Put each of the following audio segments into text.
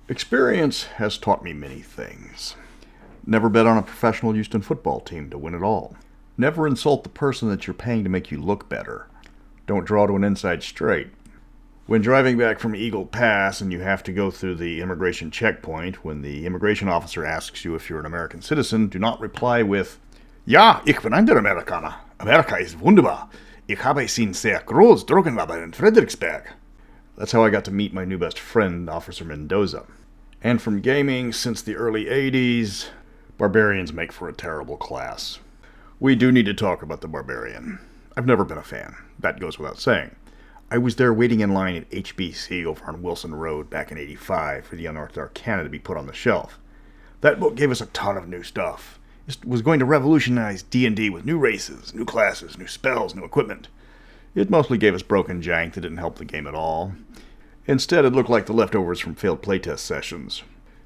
Experience has taught me many things. Never bet on a professional Houston football team to win it all. Never insult the person that you're paying to make you look better. Don't draw to an inside straight. When driving back from Eagle Pass and you have to go through the immigration checkpoint, when the immigration officer asks you if you're an American citizen, do not reply with, Ja, ich bin ein Amerikaner. Amerika ist wunderbar. Ich habe sehen sehr groß Drogenlager in Fredericksburg. That's how I got to meet my new best friend, Officer Mendoza. And from gaming since the early 80s, Barbarians make for a terrible class. We do need to talk about the Barbarian. I've never been a fan. That goes without saying. I was there waiting in line at HBC over on Wilson Road back in '85 for the Unearthed Arcana to be put on the shelf. That book gave us a ton of new stuff. It was going to revolutionize D&D with new races, new classes, new spells, new equipment. It mostly gave us broken jank that didn't help the game at all. Instead, it looked like the leftovers from failed playtest sessions.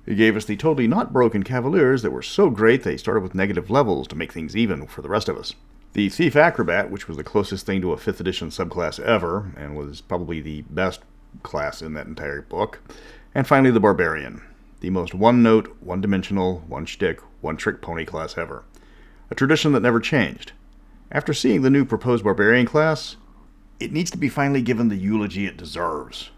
It gave us the totally not broken Cavaliers that were so great they started with negative levels to make things even for the rest of us. The Thief Acrobat, which was the closest thing to a 5th edition subclass ever, and was probably the best class in that entire book. And finally, the Barbarian, the most one-note, one-dimensional, one-shtick, one-trick pony class ever. A tradition that never changed. After seeing the new proposed Barbarian class, it needs to be finally given the eulogy it deserves.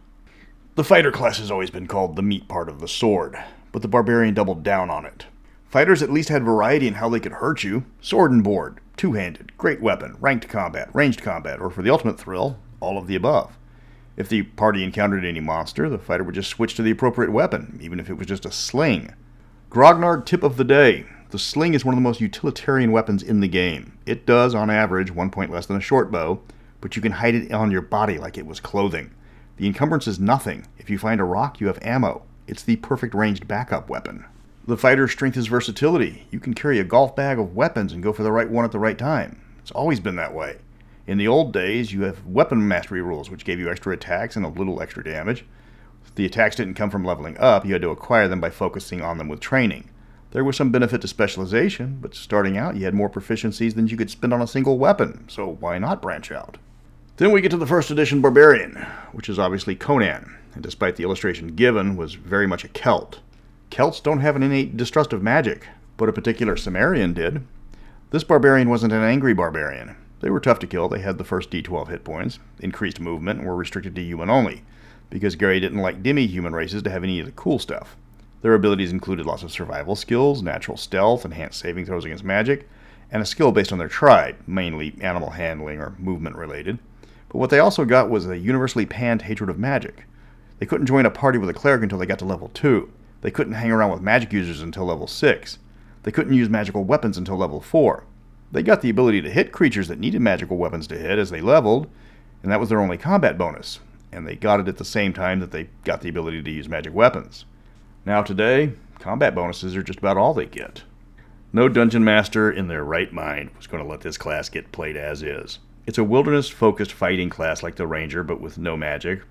The fighter class has always been called the meat part of the sword, but the Barbarian doubled down on it. Fighters at least had variety in how they could hurt you. Sword and board, two-handed, great weapon, ranked combat, ranged combat, or for the ultimate thrill, all of the above. If the party encountered any monster, the fighter would just switch to the appropriate weapon, even if it was just a sling. Grognard tip of the day. The sling is one of the most utilitarian weapons in the game. It does, on average, 1 point less than a short bow, but you can hide it on your body like it was clothing. The encumbrance is nothing. If you find a rock, you have ammo. It's the perfect ranged backup weapon. The fighter's strength is versatility. You can carry a golf bag of weapons and go for the right one at the right time. It's always been that way. In the old days, you have weapon mastery rules, which gave you extra attacks and a little extra damage. If the attacks didn't come from leveling up, you had to acquire them by focusing on them with training. There was some benefit to specialization, but starting out, you had more proficiencies than you could spend on a single weapon, so why not branch out? Then we get to the first edition Barbarian, which is obviously Conan, and despite the illustration given, was very much a Celt. Celts don't have an innate distrust of magic, but a particular Cimmerian did. This Barbarian wasn't an angry Barbarian. They were tough to kill, they had the first D12 hit points, increased movement, and were restricted to human only, because Gary didn't like demi-human races to have any of the cool stuff. Their abilities included lots of survival skills, natural stealth, enhanced saving throws against magic, and a skill based on their tribe, mainly animal handling or movement related. But what they also got was a universally panned hatred of magic. They couldn't join a party with a cleric until they got to level 2. They couldn't hang around with magic users until level 6. They couldn't use magical weapons until level 4. They got the ability to hit creatures that needed magical weapons to hit as they leveled, and that was their only combat bonus. And they got it at the same time that they got the ability to use magic weapons. Now today, combat bonuses are just about all they get. No dungeon master in their right mind was going to let this class get played as is. It's a wilderness-focused fighting class like the Ranger, but with no magic.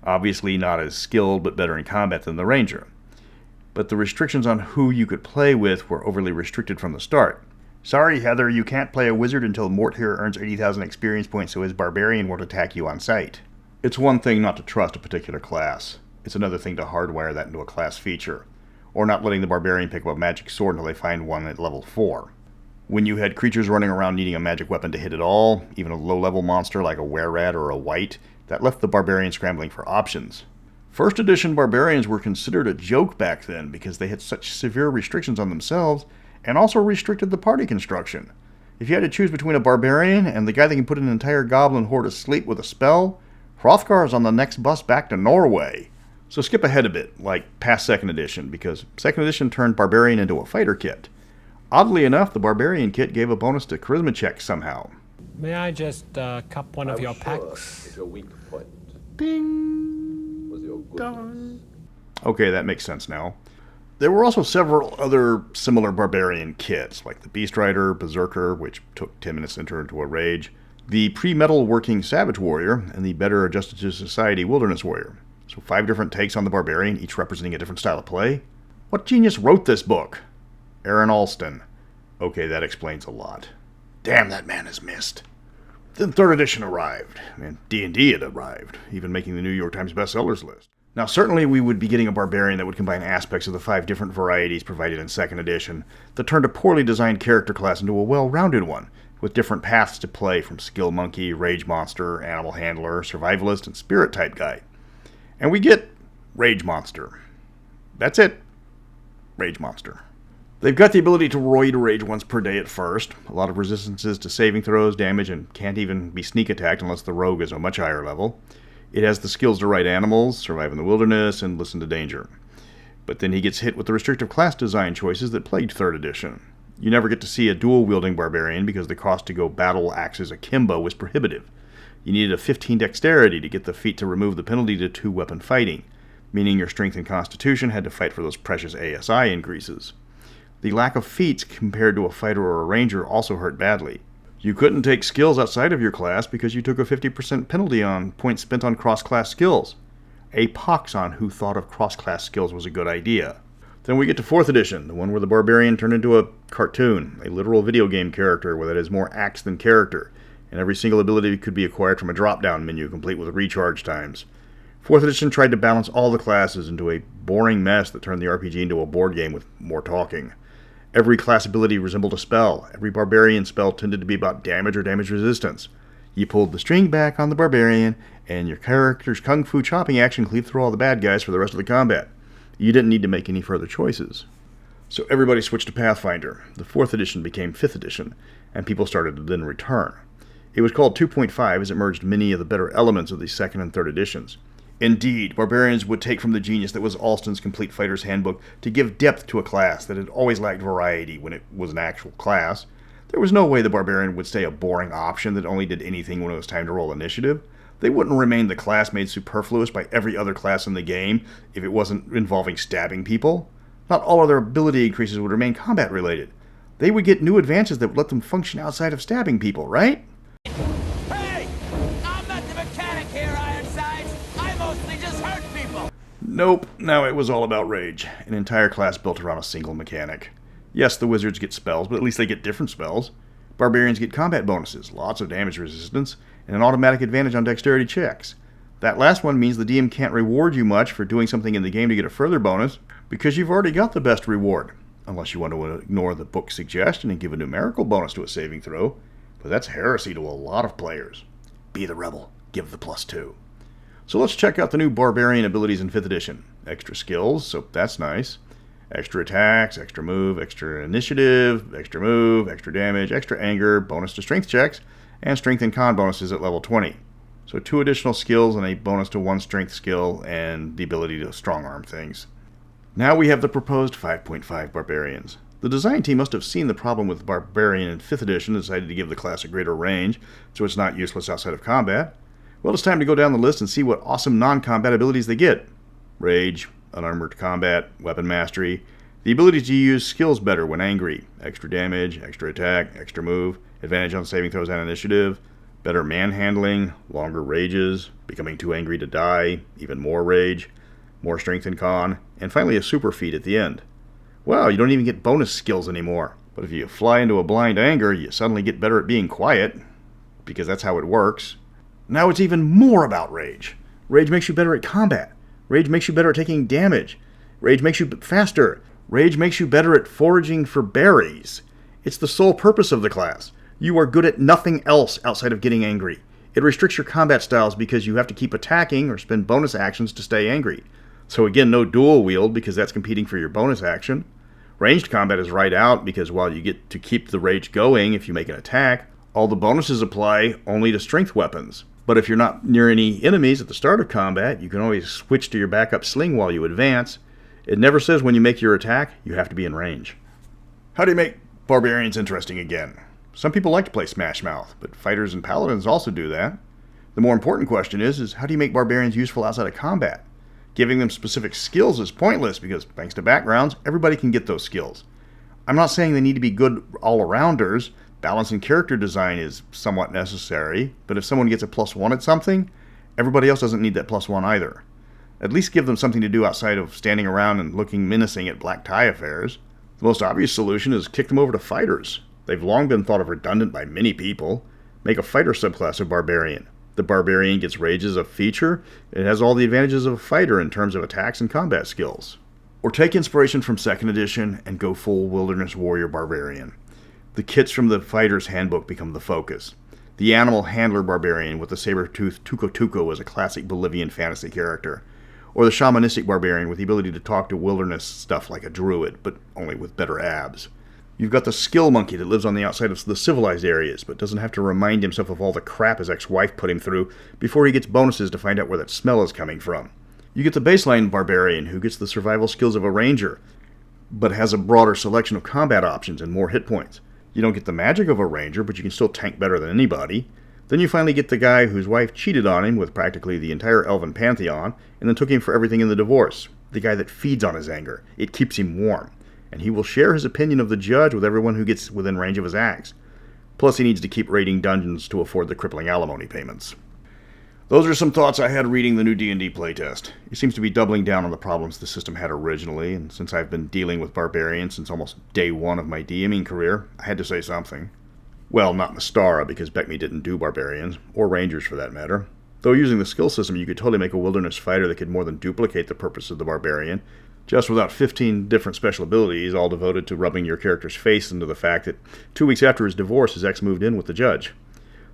Obviously not as skilled, but better in combat than the Ranger. But the restrictions on who you could play with were overly restricted from the start. Sorry, Heather, you can't play a wizard until Mort here earns 80,000 experience points, so his Barbarian won't attack you on sight. It's one thing not to trust a particular class. It's another thing to hardwire that into a class feature, or not letting the Barbarian pick up a magic sword until they find one at level 4. When you had creatures running around needing a magic weapon to hit at all, even a low-level monster like a were-rat or a wight, that left the Barbarian scrambling for options. First edition Barbarians were considered a joke back then because they had such severe restrictions on themselves and also restricted the party construction. If you had to choose between a Barbarian and the guy that can put an entire goblin horde to sleep with a spell, Hrothgar is on the next bus back to Norway. So skip ahead a bit, like past 2nd edition, because 2nd edition turned Barbarian into a fighter kit. Oddly enough, the Barbarian kit gave a bonus to charisma checks somehow. May I just cup one of your packs? Is your weak point Ding! was your goodness. Okay, that makes sense now. There were also several other similar Barbarian kits, like the Beast Rider, Berserker, which took 10 minutes to enter into a rage, the pre-metal working Savage Warrior, and the better adjusted to society Wilderness Warrior. So 5 different takes on the Barbarian, each representing a different style of play. What genius wrote this book? Aaron Alston. Okay, that explains a lot. Damn, that man is missed. Then 3rd edition arrived, and D&D had arrived, even making the New York Times bestsellers list. Now, certainly we would be getting a Barbarian that would combine aspects of the 5 different varieties provided in 2nd edition that turned a poorly designed character class into a well-rounded one, with different paths to play from Skill Monkey, Rage Monster, Animal Handler, Survivalist, and Spirit type guy. And we get Rage Monster. That's it. Rage Monster. They've got the ability to roid rage once per day at first, a lot of resistances to saving throws, damage, and can't even be sneak attacked unless the rogue is a much higher level. It has the skills to ride animals, survive in the wilderness, and listen to danger. But then he gets hit with the restrictive class design choices that plagued 3rd edition. You never get to see a dual-wielding barbarian because the cost to go battle axes akimbo was prohibitive. You needed a 15 dexterity to get the feat to remove the penalty to 2-weapon fighting, meaning your strength and constitution had to fight for those precious ASI increases. The lack of feats compared to a fighter or a ranger also hurt badly. You couldn't take skills outside of your class because you took a 50% penalty on points spent on cross-class skills. A pox on who thought of cross-class skills was a good idea. Then we get to 4th edition, the one where the barbarian turned into a cartoon, a literal video game character where that is more acts than character, and every single ability could be acquired from a drop-down menu complete with recharge times. 4th edition tried to balance all the classes into a boring mess that turned the RPG into a board game with more talking. Every class ability resembled a spell. Every barbarian spell tended to be about damage or damage resistance. You pulled the string back on the barbarian, and your character's kung fu chopping action cleaved through all the bad guys for the rest of the combat. You didn't need to make any further choices. So everybody switched to Pathfinder. The 4th edition became 5th edition, and people started to then return. It was called 2.5 as it merged many of the better elements of the 2nd and 3rd editions. Indeed, barbarians would take from the genius that was Alston's Complete Fighter's Handbook to give depth to a class that had always lacked variety when it was an actual class. There was no way the barbarian would stay a boring option that only did anything when it was time to roll initiative. They wouldn't remain the class made superfluous by every other class in the game if it wasn't involving stabbing people. Not all other ability increases would remain combat related. They would get new advances that would let them function outside of stabbing people, right? Hey! I'm not the mechanic here, Ironsides. I mostly just hurt people. Nope, now it was all about rage, an entire class built around a single mechanic. Yes, the wizards get spells, but at least they get different spells. Barbarians get combat bonuses, lots of damage resistance, and an automatic advantage on dexterity checks. That last one means the DM can't reward you much for doing something in the game to get a further bonus, because you've already got the best reward, unless you want to ignore the book suggestion and give a numerical bonus to a saving throw, but that's heresy to a lot of players. Be the rebel, give the +2. So let's check out the new Barbarian abilities in 5th edition. Extra skills, so that's nice. Extra attacks, extra move, extra initiative, extra move, extra damage, extra anger, bonus to strength checks, and strength and con bonuses at level 20. So 2 additional skills and a bonus to 1 strength skill and the ability to strong arm things. Now we have the proposed 5.5 Barbarians. The design team must have seen the problem with Barbarian in 5th edition and decided to give the class a greater range, so it's not useless outside of combat. Well, it's time to go down the list and see what awesome non-combat abilities they get. Rage, unarmored combat, weapon mastery, the ability to use skills better when angry, extra damage, extra attack, extra move, advantage on saving throws and initiative, better manhandling, longer rages, becoming too angry to die, even more rage, more strength and con, and finally a super feat at the end. Wow, you don't even get bonus skills anymore. But if you fly into a blind anger, you suddenly get better at being quiet, because that's how it works. Now it's even more about rage. Rage makes you better at combat. Rage makes you better at taking damage. Rage makes you faster. Rage makes you better at foraging for berries. It's the sole purpose of the class. You are good at nothing else outside of getting angry. It restricts your combat styles because you have to keep attacking or spend bonus actions to stay angry. So again, no dual wield because that's competing for your bonus action. Ranged combat is right out because while you get to keep the rage going if you make an attack, all the bonuses apply only to strength weapons. But if you're not near any enemies at the start of combat, you can always switch to your backup sling while you advance. It never says when you make your attack, you have to be in range. How do you make barbarians interesting again? Some people like to play Smash Mouth, but fighters and paladins also do that. The more important question is how do you make barbarians useful outside of combat? Giving them specific skills is pointless because, thanks to backgrounds, everybody can get those skills. I'm not saying they need to be good all-arounders. Balance in character design is somewhat necessary, but if someone gets a +1 at something, everybody else doesn't need that +1 either. At least give them something to do outside of standing around and looking menacing at black tie affairs. The most obvious solution is kick them over to fighters. They've long been thought of redundant by many people. Make a fighter subclass of barbarian. The Barbarian gets rage as a feature. It has all the advantages of a fighter in terms of attacks and combat skills. Or take inspiration from 2nd edition and go full Wilderness Warrior Barbarian. The kits from the Fighter's Handbook become the focus. The Animal Handler Barbarian with the saber-toothed Tuco Tuco as a classic Bolivian fantasy character. Or the Shamanistic Barbarian with the ability to talk to wilderness stuff like a druid, but only with better abs. You've got the Skill Monkey that lives on the outside of the civilized areas, but doesn't have to remind himself of all the crap his ex-wife put him through before he gets bonuses to find out where that smell is coming from. You get the baseline Barbarian, who gets the survival skills of a Ranger, but has a broader selection of combat options and more hit points. You don't get the magic of a Ranger, but you can still tank better than anybody. Then you finally get the guy whose wife cheated on him with practically the entire Elven Pantheon, and then took him for everything in the divorce. The guy that feeds on his anger. It keeps him warm. And he will share his opinion of the judge with everyone who gets within range of his axe. Plus he needs to keep raiding dungeons to afford the crippling alimony payments. Those are some thoughts I had reading the new D&D playtest. It seems to be doubling down on the problems the system had originally, and since I've been dealing with Barbarian since almost day one of my DMing career, I had to say something. Well, not Mystara, because Beckme didn't do Barbarians, or Rangers for that matter. Though using the skill system, you could totally make a wilderness fighter that could more than duplicate the purpose of the Barbarian, just without 15 different special abilities, all devoted to rubbing your character's face into the fact that 2 weeks after his divorce, his ex moved in with the judge.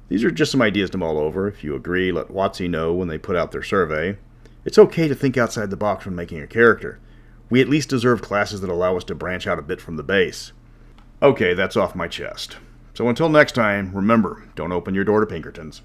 These are just some ideas to mull over. If you agree, let WotC know when they put out their survey. It's okay to think outside the box when making a character. We at least deserve classes that allow us to branch out a bit from the base. Okay, that's off my chest. So until next time, remember, don't open your door to Pinkertons.